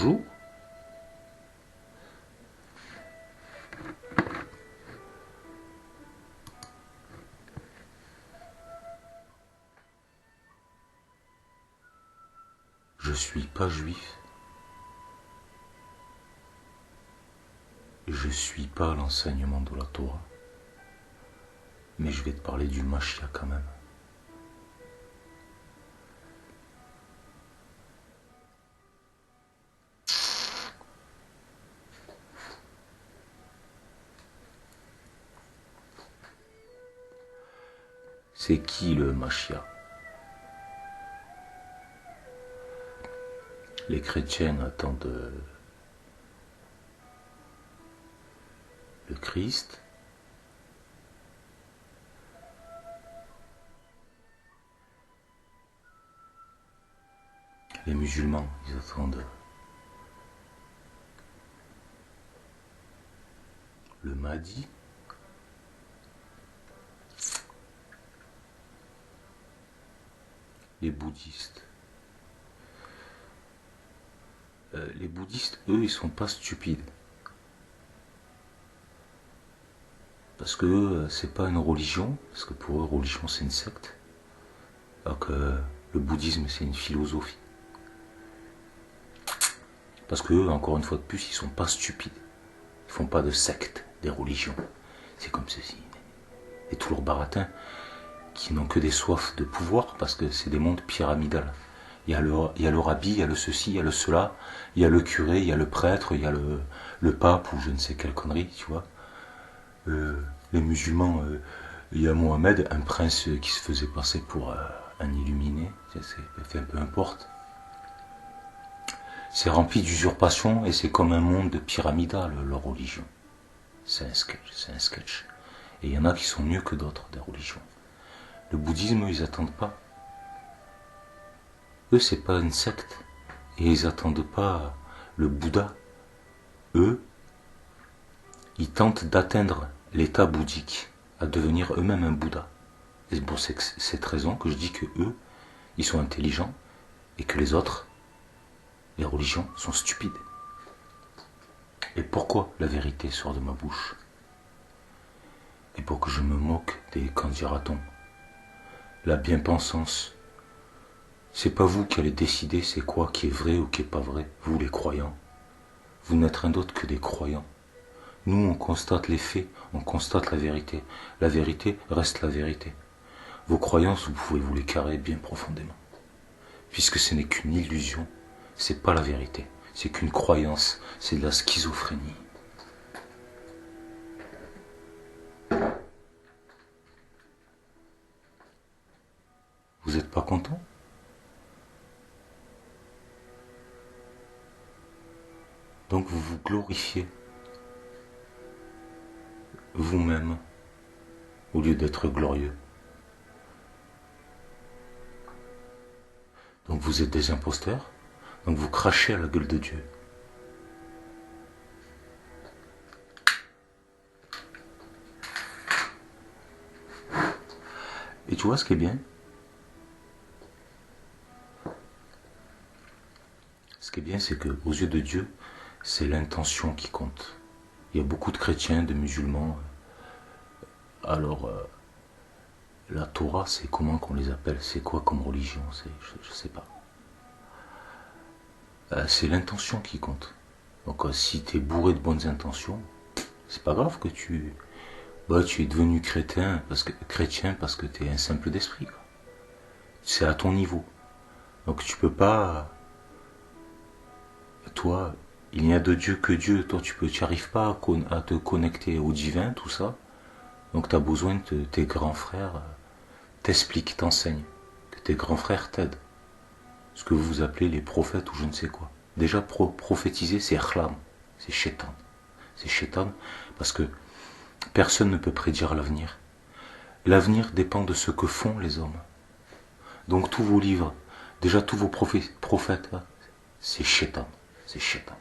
Bonjour. Je suis pas juif. Je suis pas l'enseignement de la Torah. Mais je vais te parler du Mashiach quand même. C'est qui le Mashiach? Les chrétiens attendent le Christ. Les musulmans, ils attendent le Mahdi. Les bouddhistes. Les bouddhistes, eux, ils sont pas stupides. Parce que eux, c'est pas une religion, parce que pour eux, religion, c'est une secte. Alors que le bouddhisme, c'est une philosophie. Parce que eux, encore une fois de plus, ils sont pas stupides. Ils font pas de secte, des religions. C'est comme ceci. Et tous leurs baratins, qui n'ont que des soifs de pouvoir, parce que c'est des mondes pyramidales. Il y a le rabbi, il y a le ceci, il y a le cela, il y a le curé, il y a le prêtre, il y a le pape, ou je ne sais quelle connerie, tu vois. Les musulmans, il y a Mohamed, un prince qui se faisait passer pour un illuminé, peu importe. C'est rempli d'usurpation et c'est comme un monde pyramidal, leur religion. C'est un sketch. Et il y en a qui sont mieux que d'autres, des religions. Le bouddhisme, ils attendent pas. Eux, c'est pas une secte. Et ils attendent pas le Bouddha. Eux, ils tentent d'atteindre l'état bouddhique, à devenir eux-mêmes un Bouddha. Et c'est pour cette raison que je dis que eux, ils sont intelligents et que les autres, les religions, sont stupides. Et pourquoi la vérité sort de ma bouche? Et pour que je me moque des qu'en dira-t-on? La bien-pensance, c'est pas vous qui allez décider c'est quoi qui est vrai ou qui est pas vrai, vous les croyants. Vous n'êtes rien d'autre que des croyants. Nous, on constate les faits, on constate la vérité. La vérité reste la vérité. Vos croyances, vous pouvez vous les carrer bien profondément. Puisque ce n'est qu'une illusion, c'est pas la vérité. C'est qu'une croyance, c'est de la schizophrénie. Vous n'êtes pas content? Donc vous vous glorifiez vous-même au lieu d'être glorieux. Donc vous êtes des imposteurs, donc vous crachez à la gueule de Dieu. Et tu vois ce qui est bien? Ce qui est bien, c'est que aux yeux de Dieu, c'est l'intention qui compte. Il y a beaucoup de chrétiens, de musulmans. Alors, la Torah, c'est comment qu'on les appelle? C'est quoi comme religion? Je sais pas. C'est l'intention qui compte. Donc, si tu es bourré de bonnes intentions, c'est pas grave que tu es devenu chrétien parce que tu es un simple d'esprit. C'est à ton niveau. Donc, tu peux pas. Toi, il n'y a de Dieu que Dieu. Toi, tu n'y arrives pas à te connecter au divin, tout ça. Donc, tu as besoin de tes grands frères t'expliquent, t'enseignent. Que tes grands frères t'aident. Ce que vous appelez les prophètes ou je ne sais quoi. Déjà, prophétiser, c'est khlam. C'est shaitan. C'est shaitan parce que personne ne peut prédire l'avenir. L'avenir dépend de ce que font les hommes. Donc, tous vos livres, déjà tous vos prophètes, c'est shaitan. C'est shaitan.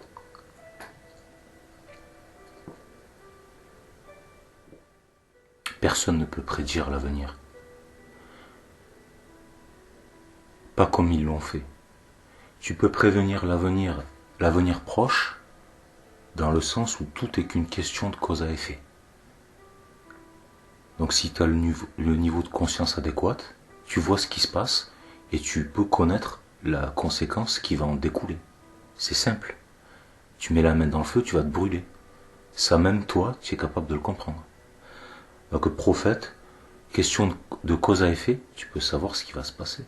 Personne ne peut prédire l'avenir. Pas comme ils l'ont fait. Tu peux prévenir l'avenir l'avenir proche, dans le sens où tout est qu'une question de cause à effet. Donc si tu as le niveau de conscience adéquat, tu vois ce qui se passe et tu peux connaître la conséquence qui va en découler. C'est simple. Tu mets la main dans le feu, tu vas te brûler. Ça, même toi, tu es capable de le comprendre. Donc prophète, question de cause à effet, tu peux savoir ce qui va se passer.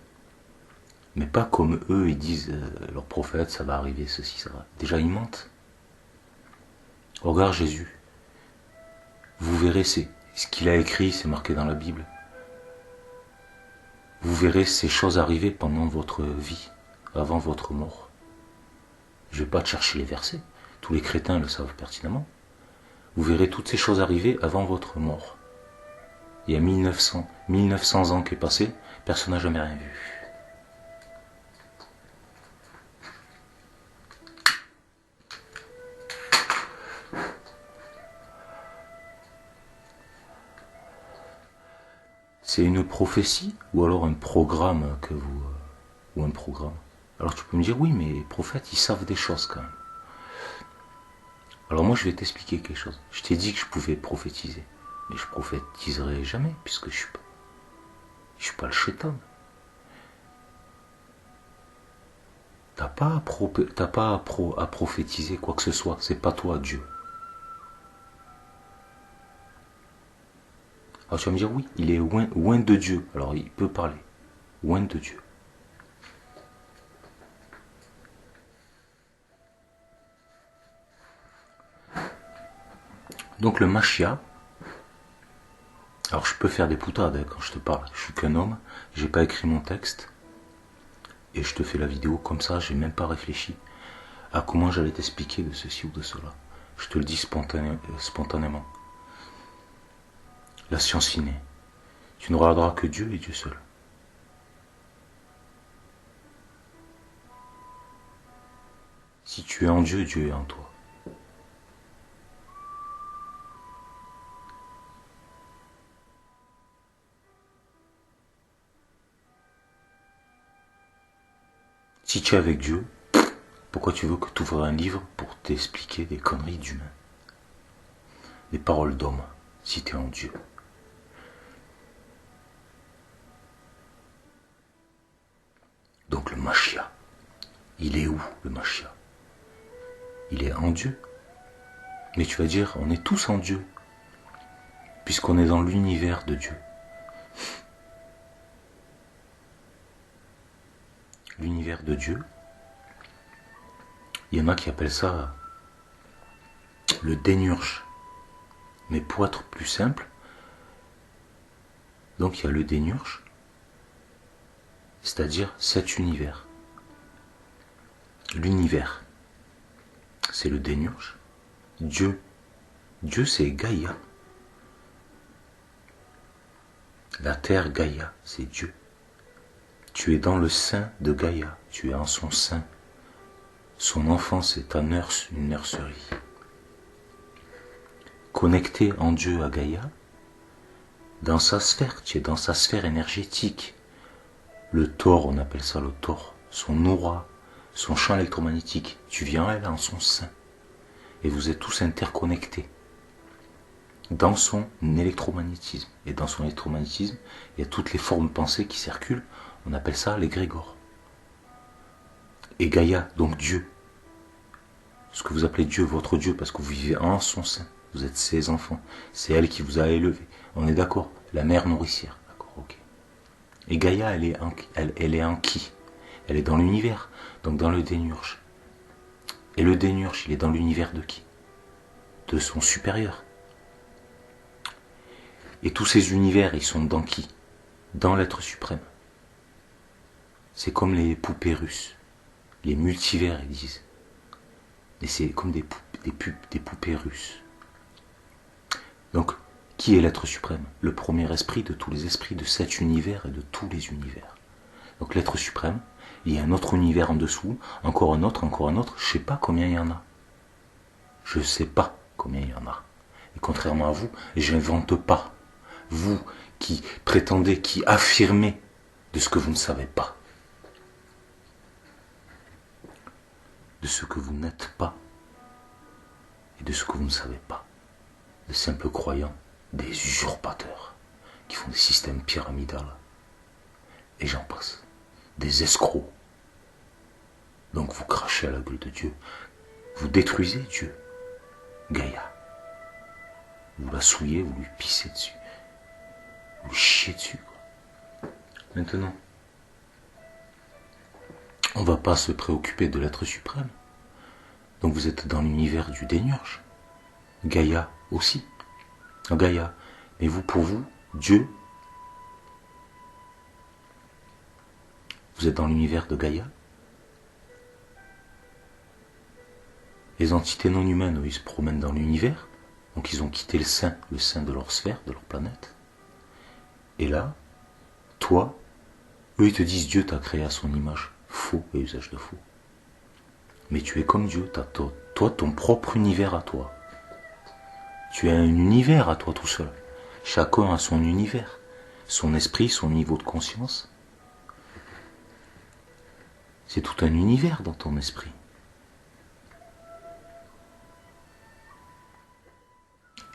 Mais pas comme eux, ils disent, leur prophète, ça va arriver, ceci, ça va. Déjà, ils mentent. Regarde Jésus. Vous verrez, ce qu'il a écrit, c'est marqué dans la Bible. Vous verrez ces choses arriver pendant votre vie, avant votre mort. Je ne vais pas te chercher les versets. Tous les crétins le savent pertinemment. Vous verrez toutes ces choses arriver avant votre mort. Il y a 1900 ans qui est passé, personne n'a jamais rien vu. C'est une prophétie ou alors un programme que vous... ou un programme. Alors tu peux me dire, oui, mais les prophètes, ils savent des choses quand même. Alors moi, je vais t'expliquer quelque chose. Je t'ai dit que je pouvais prophétiser. Mais je prophétiserai jamais, puisque je suis pas le chétan. T'as pas à prophétiser quoi que ce soit. C'est pas toi, Dieu. Alors tu vas me dire, oui, il est loin de Dieu. Alors il peut parler. Loin de Dieu. Donc le Mashiach, alors je peux faire des poutades quand je te parle. Je suis qu'un homme, j'ai pas écrit mon texte. Et je te fais la vidéo comme ça, j'ai même pas réfléchi à comment j'allais t'expliquer de ceci ou de cela. Je te le dis spontanément. La science innée. Tu ne regarderas que Dieu et Dieu seul. Si tu es en Dieu, Dieu est en toi. Si tu es avec Dieu, pourquoi tu veux que tu ouvres un livre pour t'expliquer des conneries d'humains? Des paroles d'hommes, si tu es en Dieu. Donc le Mashiach, il est où le Mashiach? Il est en Dieu. Mais tu vas dire, on est tous en Dieu, puisqu'on est dans l'univers de Dieu. L'univers de Dieu, il y en a qui appellent ça le dénurge. Mais pour être plus simple, donc il y a le dénurge, c'est-à-dire cet univers. L'univers, c'est le dénurge. Dieu c'est Gaïa. La terre Gaïa, c'est Dieu. Tu es dans le sein de Gaïa, tu es en son sein. Son enfance est une nurserie. Connecté en Dieu à Gaïa, dans sa sphère, tu es dans sa sphère énergétique. Le Thor, on appelle ça le Thor, son aura, son champ électromagnétique, tu viens à elle en son sein. Et vous êtes tous interconnectés dans son électromagnétisme. Et dans son électromagnétisme, il y a toutes les formes pensées qui circulent, on appelle ça l'égrégore. Et Gaïa, donc Dieu, ce que vous appelez Dieu, votre Dieu, parce que vous vivez en son sein, vous êtes ses enfants, c'est elle qui vous a élevé. On est d'accord, la mère nourricière, d'accord, ok. Et Gaïa, elle est en qui? Elle est dans l'univers, donc dans le dénurge. Et le dénurge, il est dans l'univers de qui? De son supérieur. Et tous ces univers, ils sont dans qui? Dans l'être suprême. C'est comme les poupées russes. Les multivers, ils disent. Et c'est comme des poupées russes. Donc, qui est l'être suprême? Le premier esprit de tous les esprits de cet univers et de tous les univers. Donc l'être suprême, il y a un autre univers en dessous, encore un autre, je sais pas combien il y en a. Je sais pas combien il y en a. Et contrairement à vous, j'invente pas. Vous qui prétendez, qui affirmez de ce que vous ne savez pas. de ce que vous n'êtes pas et de ce que vous ne savez pas. De simples croyants, des usurpateurs qui font des systèmes pyramidaux et j'en passe. Des escrocs. Donc vous crachez à la gueule de Dieu. Vous détruisez Dieu. Gaïa. Vous la souillez, vous lui pissez dessus. Vous lui chiez dessus. Quoi. Maintenant, on ne va pas se préoccuper de l'être suprême. Donc vous êtes dans l'univers du démiurge. Gaïa aussi. Gaïa. Mais vous, pour vous, Dieu, vous êtes dans l'univers de Gaïa. Les entités non humaines, eux, ils se promènent dans l'univers. Donc ils ont quitté le sein de leur sphère, de leur planète. Et là, toi, eux, ils te disent Dieu t'a créé à son image. Faux et usage de faux. Mais tu es comme Dieu, t'as toi ton propre univers à toi. Tu as un univers à toi tout seul. Chacun a son univers, son esprit, son niveau de conscience. C'est tout un univers dans ton esprit.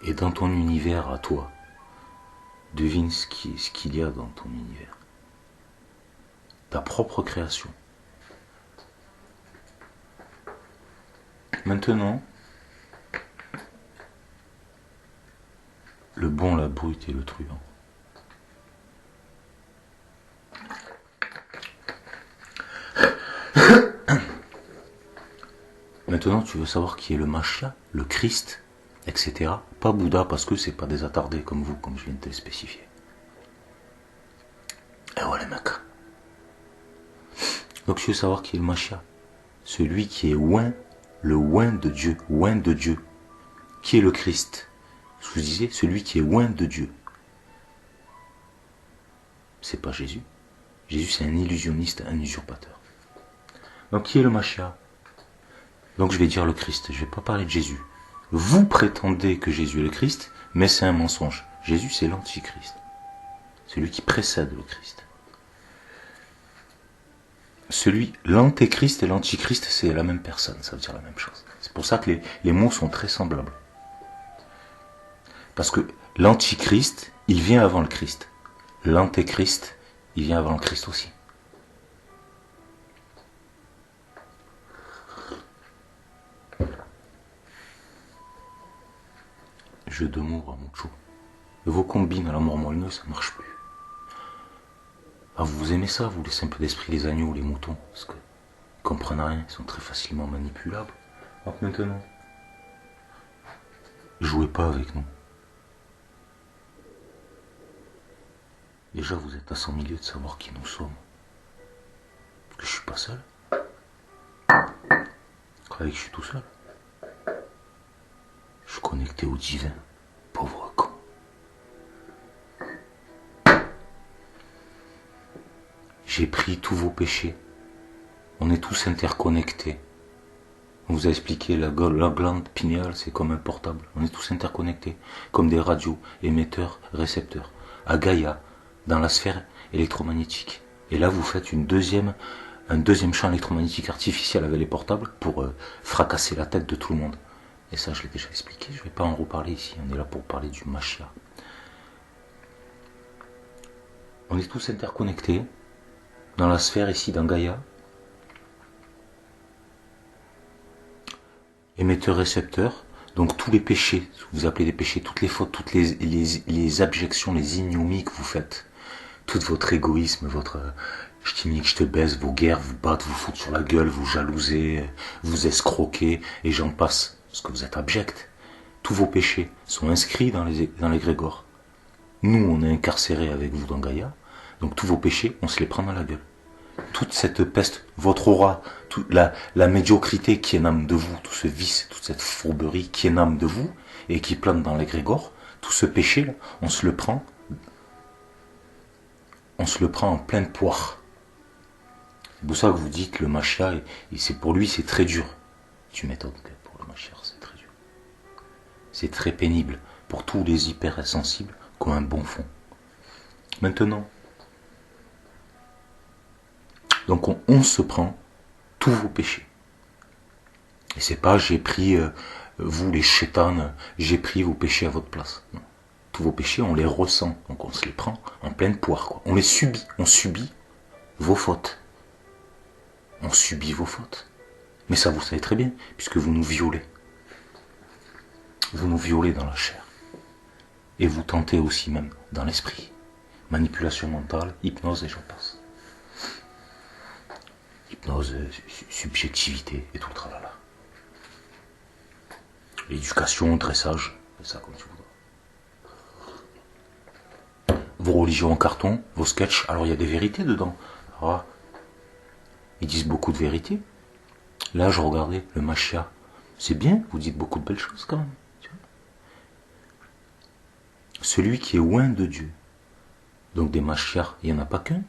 Et dans ton univers à toi, devine ce qu'il y a dans ton univers. Ta propre création. Maintenant, le bon, la brute et le truand. Maintenant, tu veux savoir qui est le Mashiach, le Christ, etc. Pas Bouddha, parce que c'est pas des attardés comme vous, comme je viens de te le spécifier. Et voilà, mec. Donc, tu veux savoir qui est le Mashiach, celui qui est oint, le oint de Dieu, oint de Dieu. Qui est le Christ? Je vous disais, celui qui est oint de Dieu. C'est pas Jésus. Jésus, c'est un illusionniste, un usurpateur. Donc, qui est le Mashiach? Donc, je vais dire le Christ. Je vais pas parler de Jésus. Vous prétendez que Jésus est le Christ, mais c'est un mensonge. Jésus, c'est l'Antichrist. Celui qui précède le Christ. L'Antéchrist et l'Antichrist, c'est la même personne, ça veut dire la même chose. C'est pour ça que les mots sont très semblables. Parce que l'Antichrist, il vient avant le Christ. L'Antéchrist, il vient avant le Christ aussi. Jeu de mots à mon chou. Vos combines à la mort moelleux, ça marche plus. Ah, vous aimez ça, vous, les simples d'esprit, les agneaux, les moutons, parce qu'ils comprennent rien, ils sont très facilement manipulables. Donc maintenant, jouez pas avec nous. Déjà, vous êtes à 100 milliers de savoir qui nous sommes. Parce que je suis pas seul. Vous croyez que je suis tout seul? Je suis connecté au divin. Pauvre con. J'ai pris tous vos péchés. On est tous interconnectés. On vous a expliqué, la glande pinéale, c'est comme un portable. On est tous interconnectés, comme des radios, émetteurs, récepteurs. À Gaïa, dans la sphère électromagnétique. Et là, vous faites un deuxième champ électromagnétique artificiel avec les portables pour fracasser la tête de tout le monde. Et ça, je l'ai déjà expliqué, je ne vais pas en reparler ici. On est là pour parler du Mashiach. On est tous interconnectés dans la sphère ici, dans Gaïa. Émetteur-récepteur. Donc tous les péchés, ce que vous appelez des péchés, toutes les fautes, toutes les abjections, les ignomies que vous faites, tout votre égoïsme, votre je t'imite, je te baise, vos guerres, vous battent, vous foutent sur la gueule, vous jalousez, vous escroquez, et j'en passe, parce que vous êtes abject. Tous vos péchés sont inscrits dans l'égrégore. Nous, on est incarcérés avec vous dans Gaïa, donc tous vos péchés, on se les prend dans la gueule. Toute cette peste, votre aura, toute la médiocrité qui émane de vous, tout ce vice, toute cette fourberie qui émane de vous et qui plane dans l'égrégore, tout ce péché-là, on se le prend en pleine poire. C'est pour ça que vous dites le Mashiach, et c'est pour lui c'est très dur. Tu m'étonnes que pour le Mashiach c'est très dur. C'est très pénible pour tous les hypersensibles qui ont un bon fond. Maintenant, donc on se prend tous vos péchés. Et c'est pas j'ai pris, vous les chétanes, j'ai pris vos péchés à votre place. Non. Tous vos péchés, on les ressent, donc on se les prend en pleine poire, quoi. On les subit, on subit vos fautes. On subit vos fautes. Mais ça, vous savez très bien, puisque vous nous violez. Vous nous violez dans la chair. Et vous tentez aussi même dans l'esprit. Manipulation mentale, hypnose et j'en passe. Hypnose, subjectivité et tout le tralala. L'éducation, dressage, c'est ça comme tu voudras. Vos religions en carton, vos sketchs, alors il y a des vérités dedans. Alors, ils disent beaucoup de vérités. Là, je regardais le Machia. C'est bien, vous dites beaucoup de belles choses quand même. Celui qui est loin de Dieu. Donc des Machias, il n'y en a pas qu'un.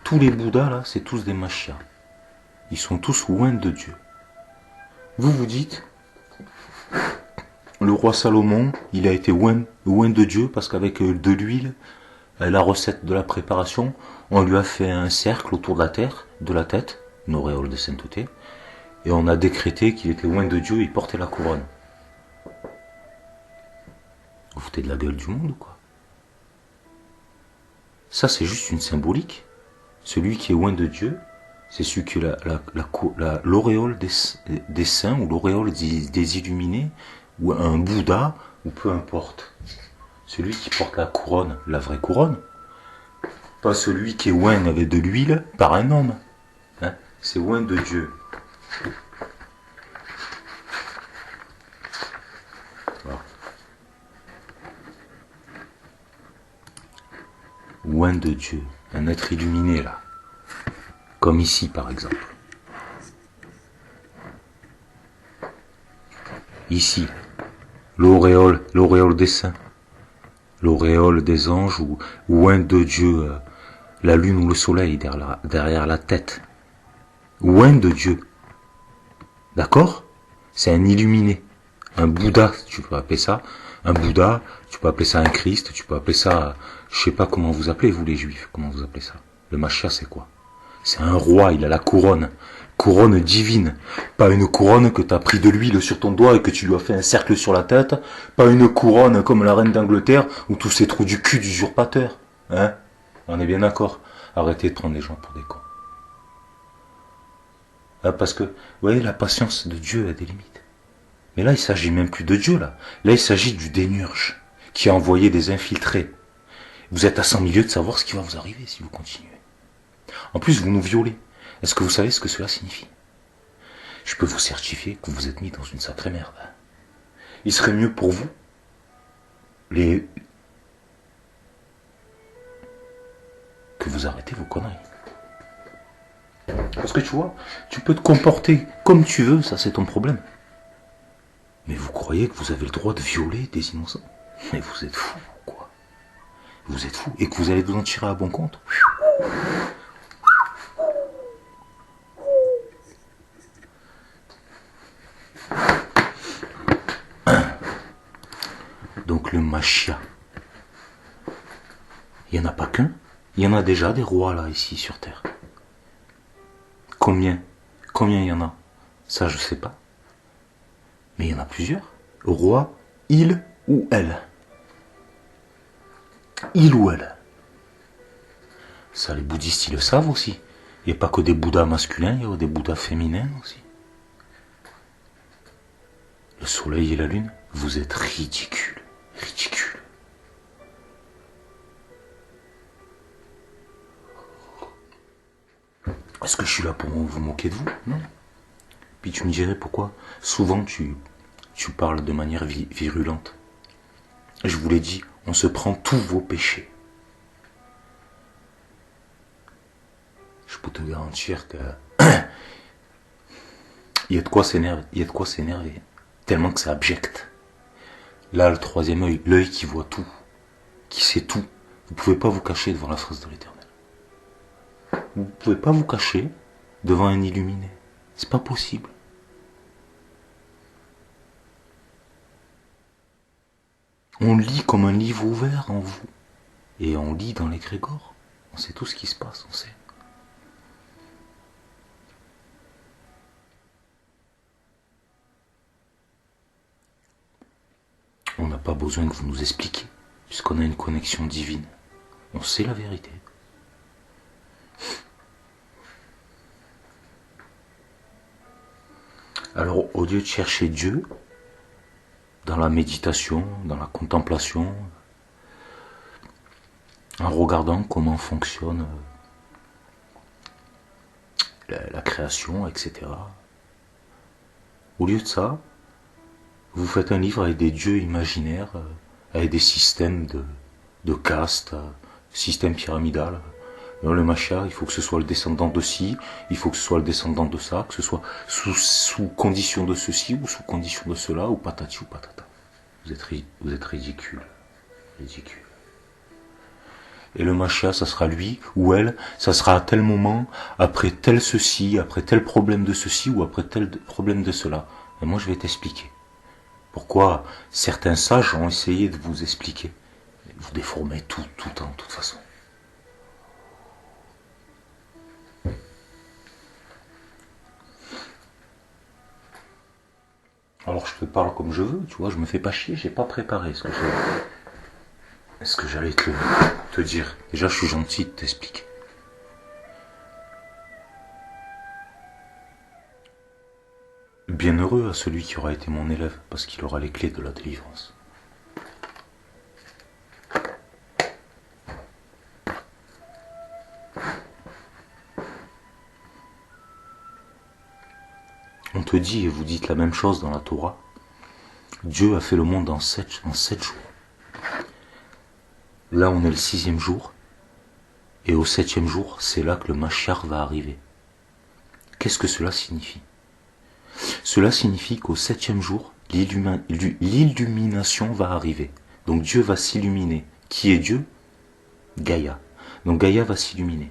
Tous les Bouddhas, là, c'est tous des Machias. Ils sont tous loin de Dieu. Vous vous dites, le roi Salomon, il a été loin de Dieu parce qu'avec de l'huile, la recette de la préparation, on lui a fait un cercle autour de la tête, une auréole de sainteté, et on a décrété qu'il était loin de Dieu et il portait la couronne. Vous foutez de la gueule du monde ou quoi? Ça, c'est juste une symbolique. Celui qui est loin de Dieu, c'est celui qui a l'auréole des saints ou l'auréole des illuminés, ou un Bouddha, ou peu importe. Celui qui porte la couronne, la vraie couronne. Pas celui qui est loin avec de l'huile par un homme. Hein, c'est loin de Dieu. Voilà. Loin de Dieu. Un être illuminé là. Comme ici par exemple. Ici. L'auréole des saints. L'auréole des anges ou loin de Dieu. La lune ou le soleil derrière la tête. Loin de Dieu. D'accord? C'est un illuminé. Un Bouddha, tu peux appeler ça. Un Bouddha, tu peux appeler ça un Christ, tu peux appeler ça, je sais pas comment vous appelez, vous les juifs, comment vous appelez ça? Le Machia, c'est quoi? C'est un roi, il a la couronne. Couronne divine. Pas une couronne que t'as pris de l'huile sur ton doigt et que tu lui as fait un cercle sur la tête. Pas une couronne comme la reine d'Angleterre ou tous ces trous du cul d'usurpateurs. Hein? On est bien d'accord. Arrêtez de prendre les gens pour des cons. Ah, parce que, vous voyez, la patience de Dieu a des limites. Mais là, il s'agit même plus de Dieu, là. Là, il s'agit du démiurge qui a envoyé des infiltrés. Vous êtes à 100 milieux de savoir ce qui va vous arriver si vous continuez. En plus, vous nous violez. Est-ce que vous savez ce que cela signifie? Je peux vous certifier que vous êtes mis dans une sacrée merde. Il serait mieux pour vous, que vous arrêtez vos conneries. Parce que tu vois, tu peux te comporter comme tu veux, ça c'est ton problème. Mais vous croyez que vous avez le droit de violer des innocents? Mais vous êtes fous, quoi. Vous êtes fous. Et que vous allez vous en tirer à bon compte? Donc le Machia. Il n'y en a pas qu'un. Il y en a déjà des rois là, ici, sur Terre. Combien il y en a? Ça, je sais pas. Mais il y en a plusieurs. Roi, il ou elle. Il ou elle. Ça, les bouddhistes, ils le savent aussi. Il n'y a pas que des bouddhas masculins, il y a des bouddhas féminins aussi. Le soleil et la lune, vous êtes ridicules. Ridicule. Est-ce que je suis là pour vous moquer de vous? Non. Puis tu me dirais pourquoi souvent tu parles de manière virulente. Je vous l'ai dit, on se prend tous vos péchés. Je peux te garantir que il y a de quoi s'énerver, tellement que c'est abject. Là, le troisième œil, l'œil qui voit tout, qui sait tout, vous ne pouvez pas vous cacher devant la face de l'Éternel. Vous ne pouvez pas vous cacher devant un illuminé. C'est pas possible. On lit comme un livre ouvert en vous. Et on lit dans l'égrégore. On sait tout ce qui se passe, on sait. n'a pas besoin que vous nous expliquiez, puisqu'on a une connexion divine. On sait la vérité. Alors, au lieu de chercher Dieu, dans la méditation, dans la contemplation, en regardant comment fonctionne la création, etc. Au lieu de ça, vous faites un livre avec des dieux imaginaires, avec des systèmes de castes, système pyramidal. Le Mashiach, il faut que ce soit le descendant de ci, il faut que ce soit le descendant de ça, que ce soit sous condition de ceci ou sous condition de cela, ou patati ou patata. Vous êtes ridicule. Ridicule. Et le Mashiach, ça sera lui ou elle, ça sera à tel moment, après tel ceci, après tel problème de ceci ou après tel problème de cela. Et moi, je vais t'expliquer. Pourquoi certains sages ont essayé de vous expliquer. Vous déformez tout le temps, de toute façon. Alors je te parle comme je veux, tu vois, je me fais pas chier, j'ai pas préparé ce que j'allais te dire. Déjà, je suis gentil de t'expliquer. Bienheureux à celui qui aura été mon élève, parce qu'il aura les clés de la délivrance. On te dit, et vous dites la même chose dans la Torah, Dieu a fait le monde en 7 jours. Là, on est le 6e jour, et au 7e jour, c'est là que le Mashiach va arriver. Qu'est-ce que cela signifie? Cela signifie qu'au 7e jour, l'illumination va arriver. Donc Dieu va s'illuminer. Qui est Dieu? Gaïa. Donc Gaïa va s'illuminer.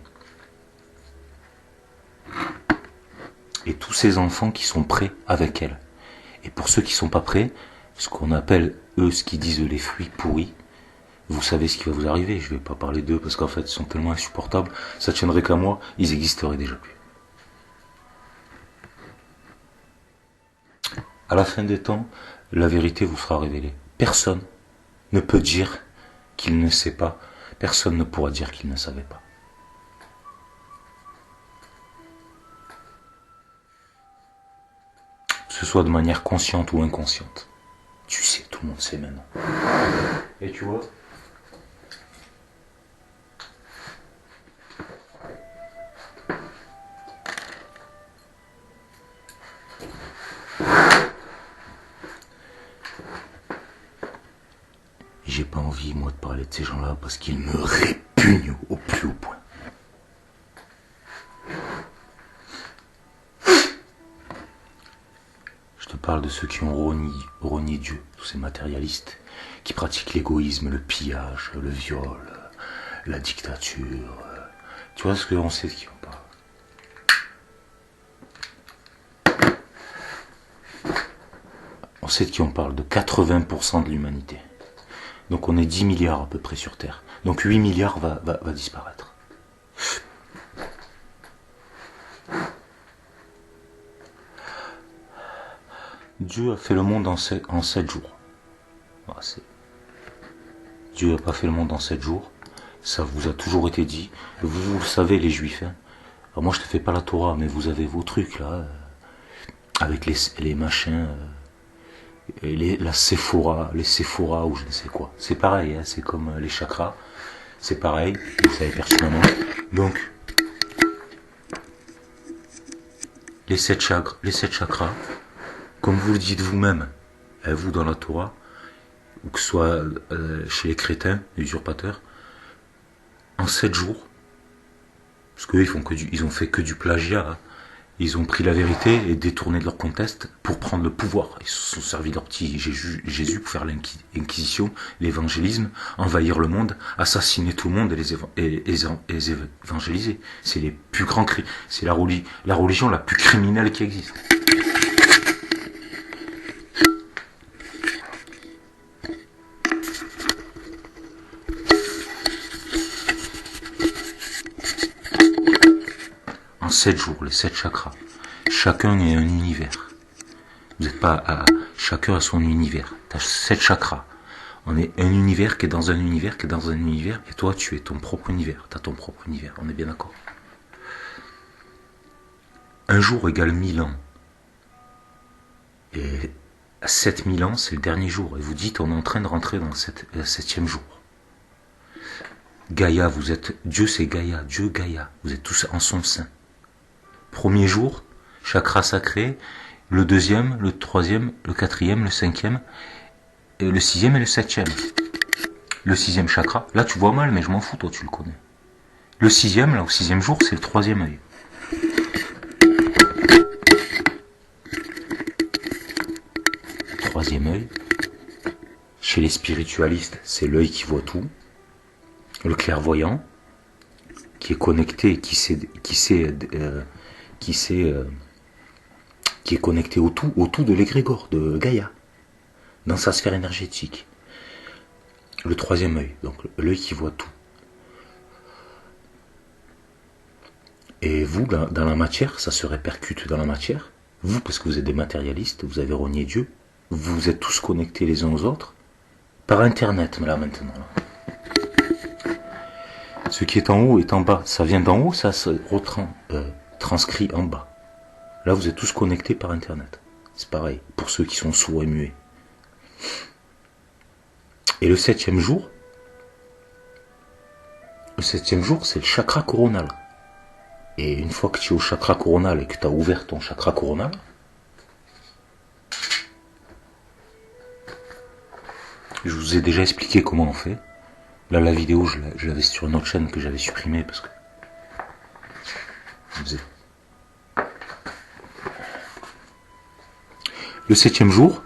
Et tous ces enfants qui sont prêts avec elle. Et pour ceux qui ne sont pas prêts, ce qu'on appelle, eux, ce qu'ils disent les fruits pourris, vous savez ce qui va vous arriver. Je ne vais pas parler d'eux parce qu'en fait, ils sont tellement insupportables, ça tiendrait qu'à moi, ils n'existeraient déjà plus. À la fin des temps, la vérité vous sera révélée. Personne ne peut dire qu'il ne sait pas. Personne ne pourra dire qu'il ne savait pas. Que ce soit de manière consciente ou inconsciente. Tu sais, tout le monde sait maintenant. Et tu vois, j'ai pas envie, moi, de parler de ces gens-là parce qu'ils me répugnent au plus haut point. Je te parle de ceux qui ont renié Dieu, tous ces matérialistes, qui pratiquent l'égoïsme, le pillage, le viol, la dictature. Tu vois ce qu'on sait de qui on parle. On sait de qui on parle, de 80% de l'humanité. Donc on est 10 milliards à peu près sur Terre. Donc 8 milliards va disparaître. Dieu a fait le monde en 7 jours. Dieu n'a pas fait le monde en 7 jours. Ça vous a toujours été dit. Vous le savez, les juifs. Hein. Alors moi je te fais pas la Torah, mais vous avez vos trucs là. Avec les machins. La Sephora, les Sephora ou je ne sais quoi. C'est pareil, hein, c'est comme les chakras. C'est pareil, vous savez pertinemment. Donc, les 7 chakras, comme vous le dites vous-même, vous dans la Torah, ou que ce soit chez les crétins, les usurpateurs, en 7 jours, parce qu'eux ils ont fait que du plagiat, hein. Ils ont pris la vérité et détourné de leur contexte pour prendre le pouvoir. Ils se sont servis de leur petit Jésus pour faire l'inquisition, l'évangélisme, envahir le monde, assassiner tout le monde et les évangéliser. C'est les plus grands cris. C'est la religion la plus criminelle qui existe. En 7 jours, les 7 chakras. Chacun est un univers. Vous n'êtes pas à... Chacun a son univers. Tu as 7 chakras. On est un univers qui est dans un univers qui est dans un univers, et toi tu es ton propre univers, tu as ton propre univers, on est bien d'accord. Un jour égale 1000 ans. Et à 7000 ans, c'est le dernier jour. Et vous dites, on est en train de rentrer dans le 7e jour. Gaïa, vous êtes... Dieu, c'est Gaïa. Dieu, Gaïa. Vous êtes tous en son sein. Premier jour, chakra sacré. Le deuxième, le troisième, le quatrième, le cinquième, le sixième et le septième. Le sixième chakra. Là, tu vois mal, mais je m'en fous, toi, tu le connais. Le sixième, là, au 6e jour, c'est le 3e œil. Troisième œil. Chez les spiritualistes, c'est l'œil qui voit tout. Le clairvoyant, qui est connecté, qui est connecté au tout de l'égrégore, de Gaïa, dans sa sphère énergétique. Le troisième œil, donc l'œil qui voit tout. Et vous, dans la matière, ça se répercute dans la matière. Vous, parce que vous êtes des matérialistes, vous avez renié Dieu, vous êtes tous connectés les uns aux autres, par Internet, là, maintenant. Ce qui est en haut est en bas. Ça vient d'en haut, ça se transcrit en bas. Là, vous êtes tous connectés par Internet. C'est pareil, pour ceux qui sont sourds et muets. Et le 7e jour, c'est le chakra coronal. Et une fois que tu es au chakra coronal et que tu as ouvert ton chakra coronal, je vous ai déjà expliqué comment on fait. Là, la vidéo, je l'avais sur une autre chaîne que j'avais supprimée parce que... Le 7e jour,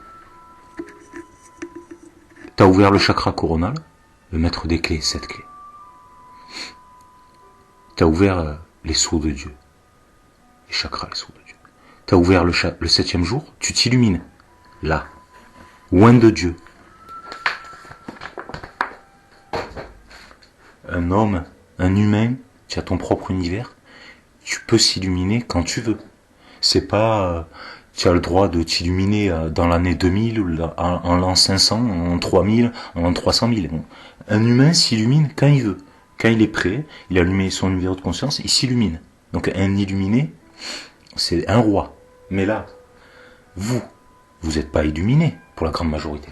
tu as ouvert le chakra coronal, le maître des clés, 7 clés. Tu as ouvert les sceaux de Dieu. Les chakras, les sceaux de Dieu. Tu as ouvert le 7e jour, tu t'illumines. Là. Loin de Dieu. Un homme, un humain, tu as ton propre univers, tu peux s'illuminer quand tu veux. C'est pas, tu as le droit de t'illuminer dans l'année 2000, ou en l'an 500, en 3000, en l'an 300 000. Un humain s'illumine quand il veut. Quand il est prêt, il a allumé son niveau de conscience, il s'illumine. Donc un illuminé, c'est un roi. Mais là, vous n'êtes pas illuminé pour la grande majorité.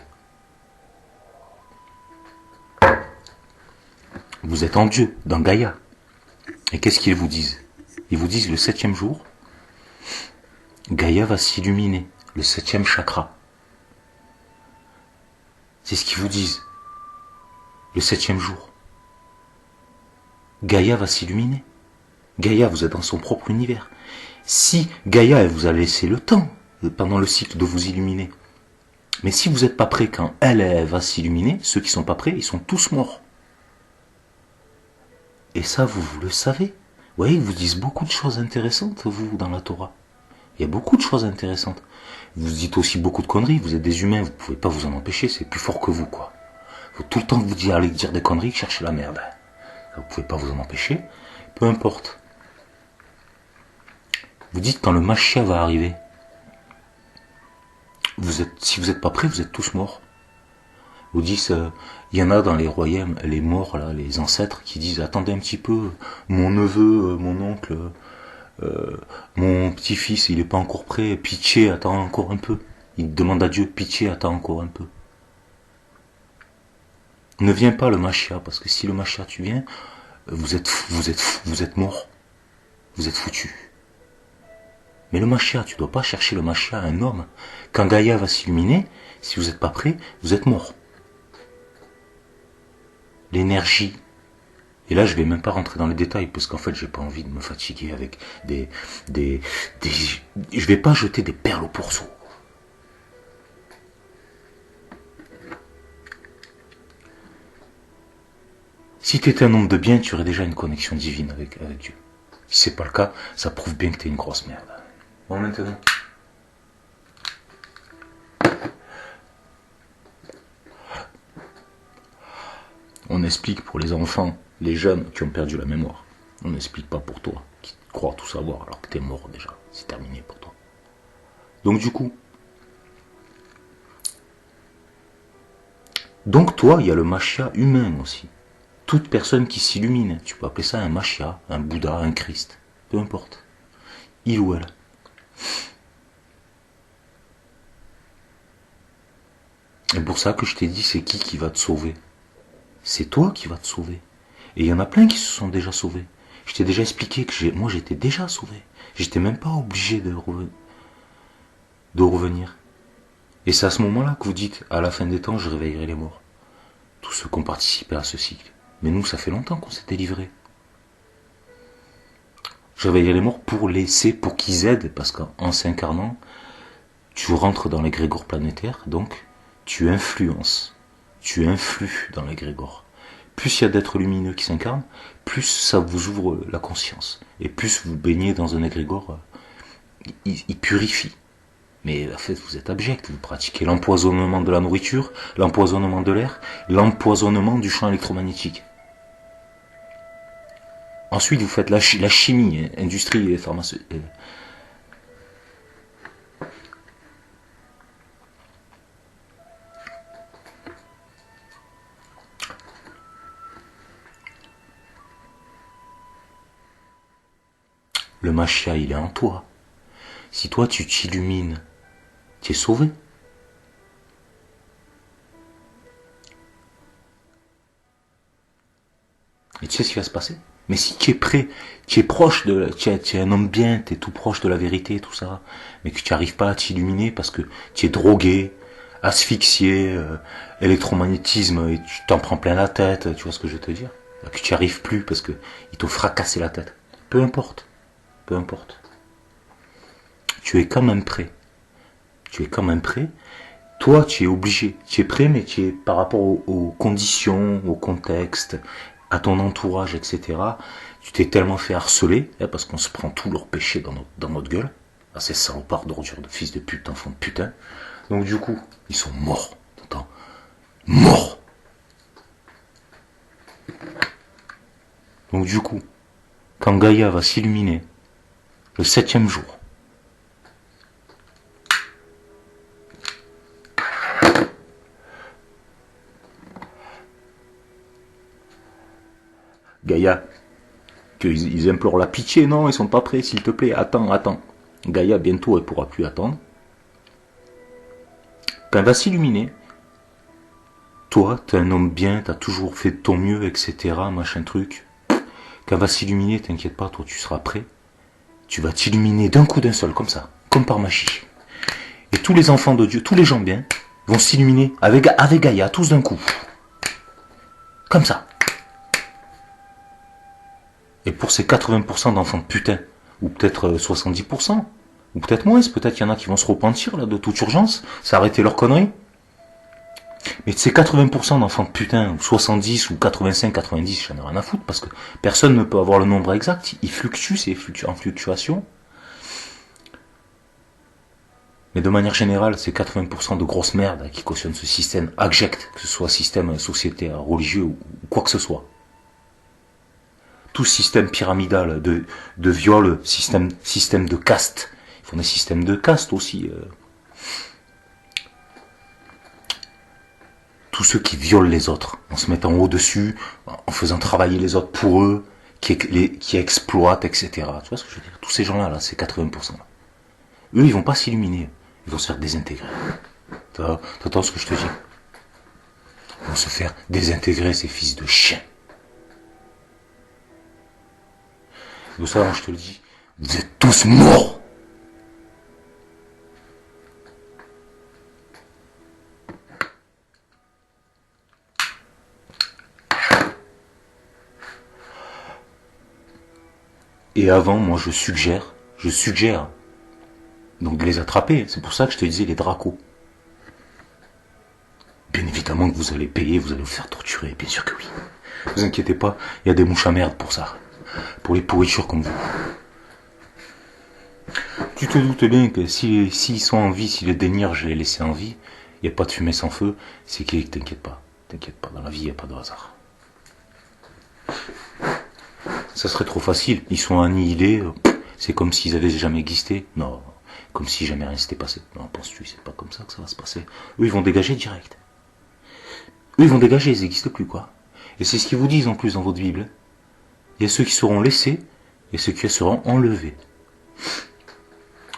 Vous êtes en Dieu, dans Gaïa. Et qu'est-ce qu'ils vous disent? Ils vous disent le 7e jour, Gaïa va s'illuminer, le 7e chakra. C'est ce qu'ils vous disent. Le 7e jour. Gaïa va s'illuminer. Gaïa, vous êtes dans son propre univers. Si Gaïa, elle vous a laissé le temps, pendant le cycle, de vous illuminer. Mais si vous n'êtes pas prêt quand elle va s'illuminer, ceux qui ne sont pas prêts, ils sont tous morts. Et ça, vous le savez. Vous voyez, ils vous disent beaucoup de choses intéressantes, vous, dans la Torah. Il y a beaucoup de choses intéressantes. Vous dites aussi beaucoup de conneries, vous êtes des humains, vous ne pouvez pas vous en empêcher, c'est plus fort que vous, quoi. Faut tout le temps que vous dites, allez dire des conneries, cherchez la merde. Vous ne pouvez pas vous en empêcher, peu importe. Vous dites quand le Mashiach va arriver, si vous n'êtes pas prêts, vous êtes tous morts. Vous dites, il y en a dans les royaumes, les morts, là, les ancêtres, qui disent, attendez un petit peu, mon neveu, mon oncle, mon petit-fils, il n'est pas encore prêt, pitié, attends encore un peu. Il demande à Dieu, pitié, attends encore un peu. Ne viens pas le Mashiach, parce que si le Mashiach tu viens, vous êtes mort. Vous êtes foutu. Mais le Mashiach, tu ne dois pas chercher le Mashiach, un homme. Quand Gaïa va s'illuminer, si vous n'êtes pas prêt, vous êtes mort. L'énergie. Et là, je vais même pas rentrer dans les détails, parce qu'en fait, j'ai pas envie de me fatiguer avec je vais pas jeter des perles au pourceau. Si tu étais un homme de bien, tu aurais déjà une connexion divine avec Dieu. Si c'est pas le cas, ça prouve bien que tu es une grosse merde. Bon, maintenant. On explique pour les enfants, les jeunes qui ont perdu la mémoire. On n'explique pas pour toi, qui crois tout savoir alors que t'es mort déjà. C'est terminé pour toi. Donc du coup, Donc toi, il y a le Machia humain aussi. Toute personne qui s'illumine, tu peux appeler ça un Machia, un Bouddha, un Christ, peu importe. Il ou elle. Et pour ça que je t'ai dit, c'est qui va te sauver? C'est toi qui va te sauver. Et il y en a plein qui se sont déjà sauvés. Je t'ai déjà expliqué que moi j'étais déjà sauvé. J'étais même pas obligé de revenir. Et c'est à ce moment-là que vous dites, à la fin des temps, je réveillerai les morts. Tous ceux qui ont participé à ce cycle. Mais nous, ça fait longtemps qu'on s'est délivrés. Je réveillerai les morts pour qu'ils aident, parce qu'en s'incarnant, tu rentres dans l'égrégore planétaire, donc tu influences, tu influes dans l'égrégore. Plus il y a d'êtres lumineux qui s'incarnent, plus ça vous ouvre la conscience. Et plus vous baignez dans un égrégore, il purifie. Mais en fait, vous êtes abject, vous pratiquez l'empoisonnement de la nourriture, l'empoisonnement de l'air, l'empoisonnement du champ électromagnétique. Ensuite, vous faites la chimie, industrie et pharmaceutique. Le Machia, il est en toi. Si toi, tu t'illumines, tu es sauvé. Et tu sais ce qui va se passer? Mais si tu es prêt, tu es proche tu es un homme bien, tu es tout proche de la vérité, tout ça, mais que tu n'arrives pas à t'illuminer parce que tu es drogué, asphyxié, électromagnétisme, et tu t'en prends plein la tête, tu vois ce que je veux te dire? Que tu n'y arrives plus parce que ils t'ont fracassé la tête. Peu importe. Peu importe. Tu es quand même prêt. Tu es quand même prêt. Toi, tu es obligé. Tu es prêt, mais tu es par rapport aux conditions, au contexte, à ton entourage, etc. Tu t'es tellement fait harceler, parce qu'on se prend tous leurs péchés dans notre gueule. Ah, ces salopards d'ordures de fils de pute, d'enfants de putain. Donc du coup, ils sont morts. T'entends? Morts. Donc du coup, quand Gaïa va s'illuminer, le 7e jour, Gaïa, qu'ils implorent la pitié, non, ils sont pas prêts, s'il te plaît, attends. Gaïa, bientôt, elle pourra plus attendre. Quand elle va s'illuminer, toi, t'es un homme bien, t'as toujours fait de ton mieux, etc., machin truc. Quand elle va s'illuminer, t'inquiète pas, toi, tu seras prêt. Tu vas t'illuminer d'un coup d'un seul, comme ça, comme par magie. Et tous les enfants de Dieu, tous les gens bien, vont s'illuminer avec Gaïa, tous d'un coup. Comme ça. Et pour ces 80% d'enfants de putain, ou peut-être 70%, ou peut-être moins, peut-être qu'il y en a qui vont se repentir là de toute urgence, s'arrêter leur connerie. Mais ces 80% d'enfants de putain, ou 70, ou 85, 90, j'en ai rien à foutre, parce que personne ne peut avoir le nombre exact, il fluctue, c'est en fluctuation. Mais de manière générale, c'est 80% de grosses merdes qui cautionnent ce système abject, que ce soit système société, religieux ou quoi que ce soit. Tout système pyramidal de viol, système de caste. Ils font des systèmes de caste aussi. Tous ceux qui violent les autres, en se mettant au-dessus, en faisant travailler les autres pour eux, qui exploitent, etc. Tu vois ce que je veux dire? Tous ces gens-là, là, c'est 80%. Là. Eux, ils vont pas s'illuminer. Ils vont se faire désintégrer. T'entends ce que je te dis? Ils vont se faire désintégrer, ces fils de chiens. De ça, moi, je te le dis, vous êtes tous morts. Et avant, moi, je suggère, donc de les attraper. C'est pour ça que je te disais les dracos. Bien évidemment que vous allez payer, vous allez vous faire torturer, bien sûr que oui. Ne vous inquiétez pas, il y a des mouches à merde pour ça. Pour les pourritures comme vous. Tu te doutes bien que s'ils sont en vie, si les dénirs je les laissé en vie, il n'y a pas de fumée sans feu, c'est qu'il t'inquiète pas, dans la vie il n'y a pas de hasard. Ça serait trop facile, ils sont annihilés, c'est comme s'ils avaient jamais existé. Non, comme si jamais rien s'était passé. Non, penses-tu, c'est pas comme ça que ça va se passer. Eux ils vont dégager direct. Eux, ils vont dégager, ils n'existent plus, quoi. Et c'est ce qu'ils vous disent en plus dans votre Bible. Il y a ceux qui seront laissés et ceux qui seront enlevés.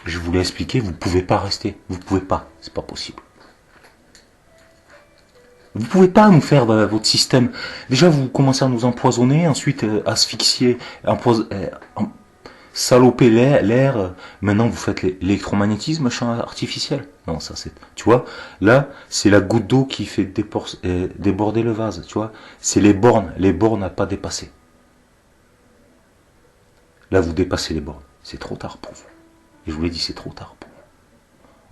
Je vous l'ai expliqué, vous ne pouvez pas rester. Vous ne pouvez pas, c'est pas possible. Vous ne pouvez pas nous faire votre système. Déjà, vous commencez à nous empoisonner, ensuite asphyxier, saloper l'air. Maintenant, vous faites l'électromagnétisme, champ artificiel. Non, ça c'est... Tu vois, là, c'est la goutte d'eau qui fait déborder le vase, tu vois. C'est les bornes à pas dépasser. Là, vous dépassez les bornes. C'est trop tard pour vous. Et je vous l'ai dit, c'est trop tard pour vous.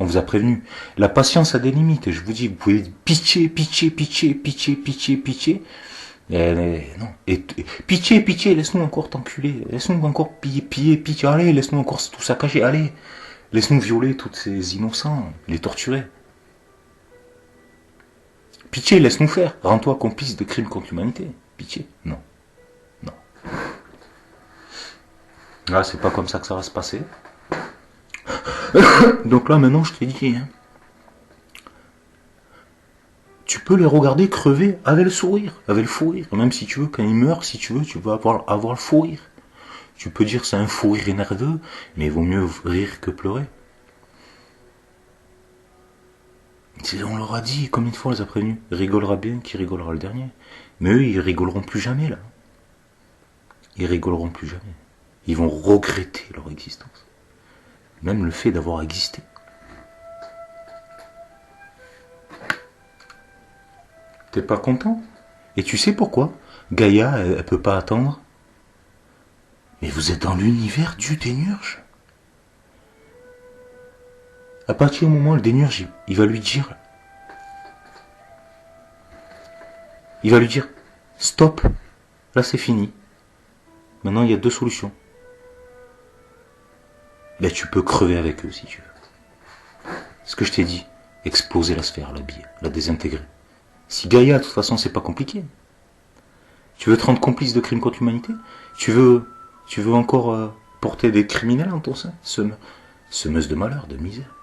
On vous a prévenu. La patience a des limites. Et je vous dis, vous pouvez pitcher. Non. Et pitcher, laisse-nous encore t'enculer. Laisse-nous encore piller. Allez, laisse-nous encore tout saccager. Allez, laisse-nous violer tous ces innocents, les torturer. Pitcher, laisse-nous faire. Rends-toi complice de crimes contre l'humanité. Pitcher, non. Là, c'est pas comme ça que ça va se passer. Donc là, maintenant, je t'ai dit, hein, tu peux les regarder crever avec le sourire, avec le fou rire. Même si tu veux, quand ils meurent, si tu veux, tu vas avoir le fou rire. Tu peux dire c'est un fou rire nerveux, mais il vaut mieux rire que pleurer. On leur a dit, combien de fois on les a prévenus, rigolera bien qui rigolera le dernier. Mais eux, ils rigoleront plus jamais, là. Ils rigoleront plus jamais. Ils vont regretter leur existence. Même le fait d'avoir existé. T'es pas content? Et tu sais pourquoi? Gaïa, elle peut pas attendre. Mais vous êtes dans l'univers du démiurge. À partir du moment où le démiurge, il va lui dire, stop, là c'est fini. Maintenant il y a deux solutions. Ben tu peux crever avec eux si tu veux. Ce que je t'ai dit, exploser la sphère, la désintégrer. Si Gaïa, de toute façon, c'est pas compliqué. Tu veux te rendre complice de crimes contre l'humanité? Tu veux encore porter des criminels en ton sein? Semeuse de malheur, de misère.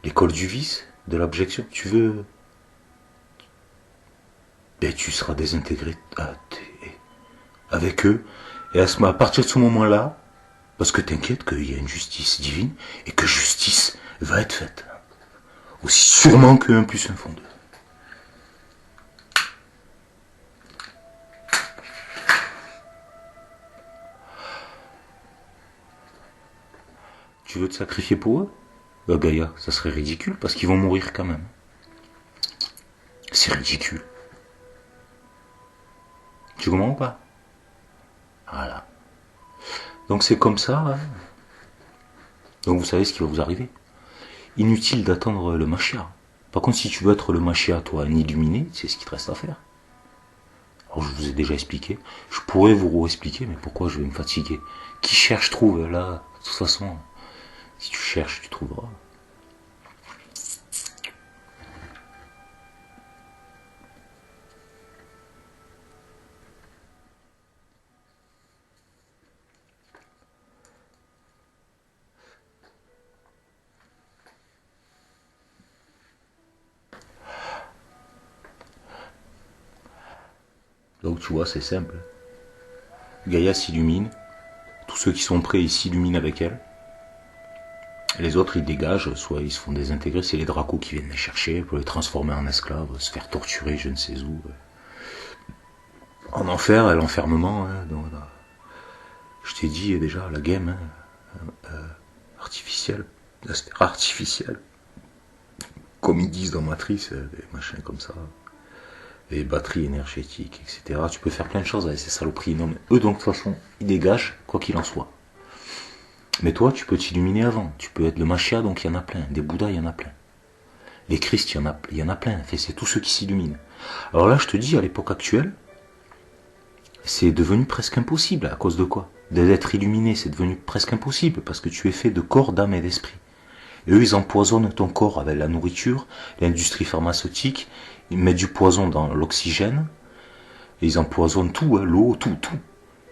L'école du vice, de l'abjection. Tu veux... Ben, tu seras désintégré avec eux. Et à partir de ce moment-là, parce que t'inquiète qu'il y a une justice divine, et que justice va être faite. Aussi sûrement que 1 + 1 font 2. Tu veux te sacrifier pour eux? Bah Gaïa, ça serait ridicule, parce qu'ils vont mourir quand même. C'est ridicule. Tu comprends ou pas? Voilà. Donc c'est comme ça. Hein. Donc vous savez ce qui va vous arriver. Inutile d'attendre le Mashiach. Par contre, si tu veux être le Mashiach, toi, un illuminé, c'est ce qu'il te reste à faire. Alors je vous ai déjà expliqué. Je pourrais vous expliquer, mais pourquoi je vais me fatiguer? Qui cherche trouve, là. De toute façon, si tu cherches, tu trouveras. Donc tu vois, c'est simple. Gaïa s'illumine. Tous ceux qui sont prêts, ils s'illuminent avec elle. Les autres, ils dégagent, soit ils se font désintégrer. C'est les dracos qui viennent les chercher pour les transformer en esclaves, se faire torturer, je ne sais où. En enfer, l'enfermement. Hein, donc, là, je t'ai dit déjà, la game artificielle, la sphère artificielle. Comme ils disent dans Matrice, des machins comme ça. Les batteries énergétiques, etc. Tu peux faire plein de choses avec ces saloperies. Non, mais eux, donc, de toute façon, ils dégagent, quoi qu'il en soit. Mais toi, tu peux t'illuminer avant. Tu peux être le Mashiach, donc il y en a plein. Des Bouddhas, il y en a plein. Les Christ, il y en a plein. C'est tous ceux qui s'illuminent. Alors là, je te dis, à l'époque actuelle, c'est devenu presque impossible. À cause de quoi? D'être illuminé, c'est devenu presque impossible, parce que tu es fait de corps, d'âme et d'esprit. Et eux, ils empoisonnent ton corps avec la nourriture, l'industrie pharmaceutique, ils mettent du poison dans l'oxygène, et ils empoisonnent tout, hein, l'eau, tout.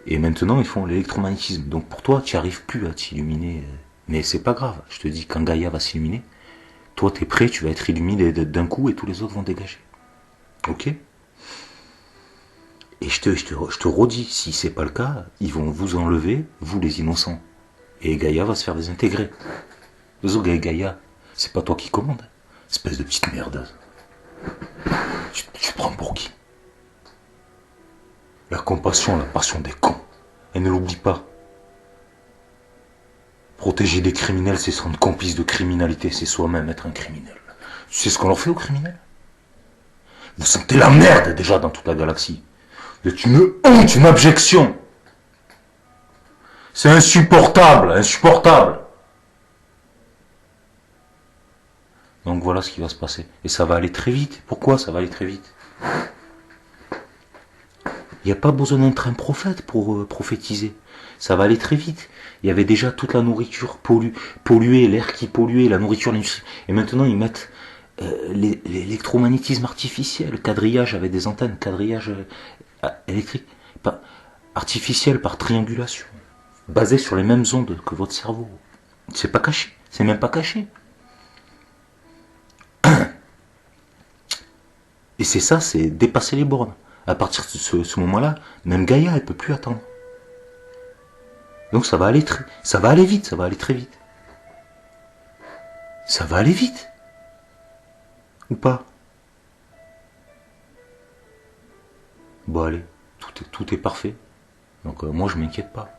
Et maintenant, ils font l'électromagnétisme. Donc pour toi, tu n'y arrives plus à t'illuminer. Mais c'est pas grave. Je te dis, quand Gaïa va s'illuminer, Toi, t'es prêt, tu vas être illuminé d'un coup et tous les autres vont dégager. Ok? Et je te redis, si c'est pas le cas, ils vont vous enlever, vous les innocents. Et Gaïa va se faire désintégrer. Gaïa, c'est pas toi qui commande. Espèce de petite merde. Tu te prends pour qui? La compassion, la passion des cons. Et ne l'oublie pas. Protéger des criminels, c'est se rendre complice de criminalité, c'est soi-même être un criminel. Tu sais ce qu'on leur fait aux criminels? Vous sentez la merde déjà dans toute la galaxie. Vous êtes une honte, une abjection. C'est insupportable, insupportable. Donc voilà ce qui va se passer. Et ça va aller très vite. Pourquoi ça va aller très vite? Il n'y a pas besoin d'être un prophète pour prophétiser. Ça va aller très vite. Il y avait déjà toute la nourriture polluée, l'air qui polluait, la nourriture, l'industrie. Et maintenant ils mettent l'électromagnétisme artificiel, le quadrillage avec des antennes, quadrillage électrique, artificiel par triangulation, basé sur les mêmes ondes que votre cerveau. C'est pas caché, c'est même pas caché. Et c'est ça, c'est dépasser les bornes. À partir de ce moment-là, même Gaïa, elle peut plus attendre. Donc ça va aller vite, ça va aller très vite. Ça va aller vite. Ou pas? Bon allez, tout est parfait. Donc moi je m'inquiète pas.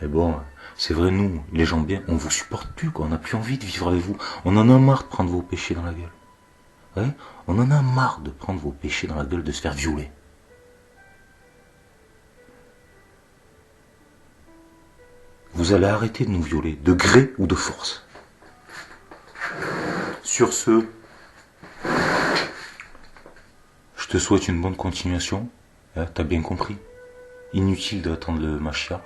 Et bon, c'est vrai, nous, les gens bien, on vous supporte plus, quoi. On n'a plus envie de vivre avec vous. On en a marre de prendre vos péchés dans la gueule. Ouais, on en a marre de prendre vos péchés dans la gueule, de se faire violer. Vous allez arrêter de nous violer, de gré ou de force. Sur ce, je te souhaite une bonne continuation. Hein, t'as bien compris? Inutile d'attendre le Mashiach.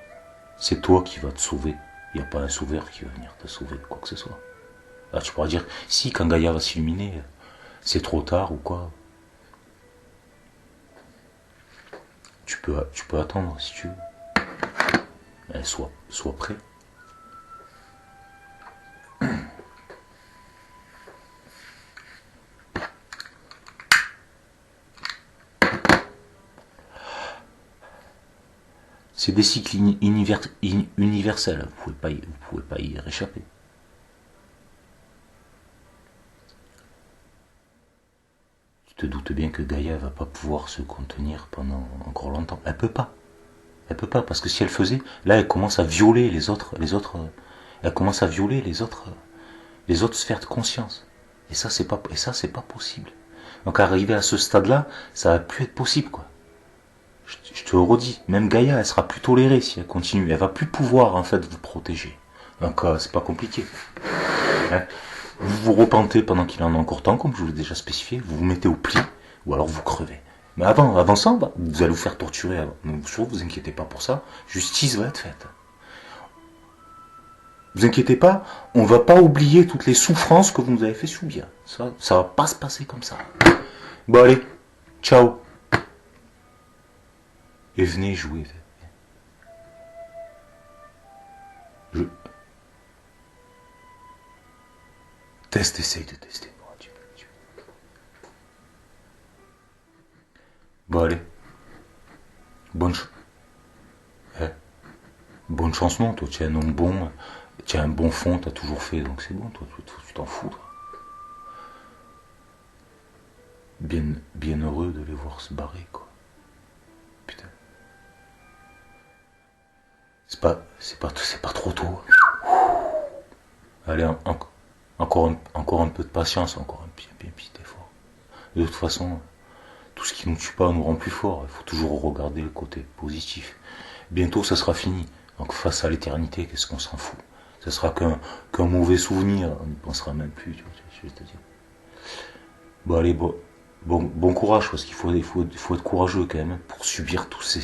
C'est toi qui vas te sauver. Il n'y a pas un sauveur qui va venir te sauver, quoi que ce soit. Là, tu pourras dire, si, quand Gaïa va s'illuminer, c'est trop tard ou quoi. Tu peux attendre si tu veux. Sois prêt. C'est des cycles universels, vous pouvez pas y réchapper. Tu te doutes bien que Gaïa va pas pouvoir se contenir pendant encore longtemps. Elle peut pas. Elle peut pas, parce que si elle faisait, là elle commence à violer elle commence à violer les autres sphères de conscience. Et ça c'est pas possible. Donc arriver à ce stade-là, ça va plus être possible, quoi. Je te redis, même Gaïa, elle sera plus tolérée si elle continue. Elle va plus pouvoir, en fait, vous protéger. Donc, c'est pas compliqué. Hein, vous vous repentez pendant qu'il en a encore temps, comme je vous l'ai déjà spécifié. Vous vous mettez au pli, ou alors vous crevez. Mais avant ça, vous allez vous faire torturer avant. Donc, vous inquiétez pas pour ça. Justice va être faite. Vous inquiétez pas, on va pas oublier toutes les souffrances que vous nous avez fait subir. Ça va pas se passer comme ça. Bon, allez. Ciao. Et venez jouer. Essaye de tester. Bon, allez. Bonne chance, non. Toi, tu es un homme bon. Tu as un bon fond, tu as toujours fait. Donc c'est bon, toi, tu t'en fous. Toi. Bien heureux de les voir se barrer, quoi. Putain. C'est pas trop tôt. Allez, encore un peu de patience, encore un petit effort. De toute façon, tout ce qui ne nous tue pas nous rend plus forts. Il faut toujours regarder le côté positif. Bientôt, ça sera fini. Donc face à l'éternité, qu'est-ce qu'on s'en fout? Ça sera qu'un mauvais souvenir. On n'y pensera même plus. Je vais te dire. Bon, allez, bon courage, parce qu'il faut être courageux quand même pour subir tous ces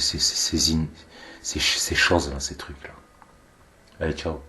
choses-là, ces trucs-là. Allez, ciao.